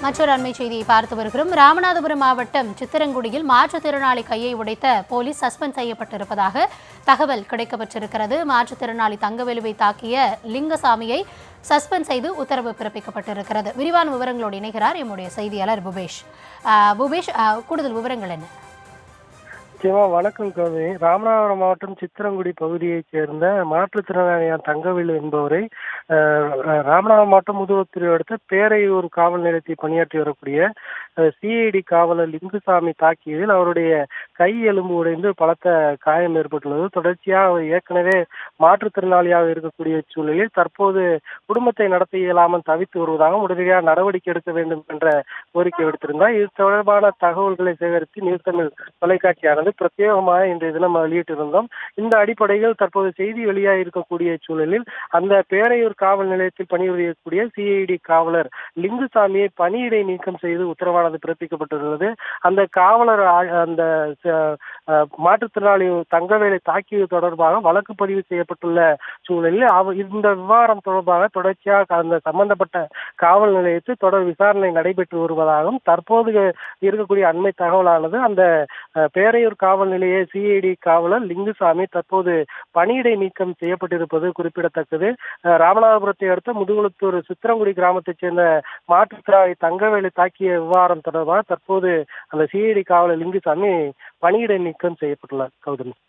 மற்றொரு அண்மை செய்தியை பார்த்து வருகிறோம். ராமநாதபுரம் மாவட்டம் சித்திரங்குடியில் மாற்றுத்திறனாளி கையை உடைத்த போலீஸ் சஸ்பெண்ட் செய்யப்பட்டிருப்பதாக தகவல் கிடைக்கப்பட்டிருக்கிறது. மாற்றுத்திறனாளி தங்கவேலுவை தாக்கிய லிங்கசாமியை சஸ்பெண்ட் செய்து உத்தரவு பிறப்பிக்கப்பட்டிருக்கிறது. விரிவான விவரங்களோடு இணைகிறார் எம்முடைய செய்தியாளர் புபேஷ். கூடுதல் விவரங்கள் என்ன? வணக்கம் கவி. ராமநாதபுரம் மாவட்டம் சித்திரங்குடி பகுதியைச் சேர்ந்த மாற்றுத்திறனாளியான தங்கவேலு என்பவரை ராமநாதபுரம் மாவட்டம் முதுகுத்துறை அடுத்த பேரையூர் காவல் நிலையத்தில் பணியாற்றி வரக்கூடிய சிஐடி காவலர் லிங்குசாமி தாக்கியதில் அவருடைய கை எலும்பு உடைந்து பலத்த காயம் ஏற்பட்டுள்ளது. தொடர்ச்சியாக அவர் ஏற்கனவே மாற்றுத்திறனாளியாக இருக்கக்கூடிய சூழலில் தற்போது குடும்பத்தை நடத்த இயலாமல் தவித்து வருவதாகவும் உடனடியாக நடவடிக்கை எடுக்க வேண்டும் என்ற கோரிக்கை விடுத்திருந்தார். இது தொடர்பான தகவல்களை சேகரித்து நியூஸ் தமிழ் தொலைக்காட்சியானது பிரத்யேகமாக இன்றைய தினம் வெளியிட்டிருந்தோம். இந்த அடிப்படையில் தற்போது செய்தி வெளியாக இருக்கக்கூடிய சூழலில் அந்த பேரையூர் காவல் நிலையத்தில் பணிபுரியக்கூடிய சிஐடி காவலர் லிங்குசாமியை பணியிடை நீக்கம் செய்து உத்தரவானது பிறப்பிக்கப்பட்டுள்ளது. அந்த காவலர் அந்த மாற்றுத்திறனாளி தங்கவேலை தாக்கியது தொடர்பாக வழக்கு பதிவு செய்யப்பட்டுள்ள சூழலில் இந்த விவகாரம் தொடர்பாக தொடர்ச்சியாக அந்த சம்பந்தப்பட்ட காவல் நிலையத்தில் தொடர் விசாரணை நடைபெற்று வருவதாகவும் தற்போது இருக்கக்கூடிய அண்மை தகவலானது அந்த பேரையூர் காவல் நிலைய சிஐடி காவலர் லிங்குசாமி தற்போது பணியிடை நீக்கம் செய்யப்பட்டிருப்பது குறிப்பிடத்தக்கது. ராமநாதபுரத்தை அடுத்த முதுகுளத்தூர் சித்திரங்குடி கிராமத்தைச் சேர்ந்த மாற்றுத்திறனாளி தங்கவேலை தாக்கிய விவகாரம் தொடர்பாக தற்போது அந்த சிஐடி காவலர் லிங்குசாமி பணியிடை நீக்கம் செய்யப்பட்டுள்ளார். கௌதமி.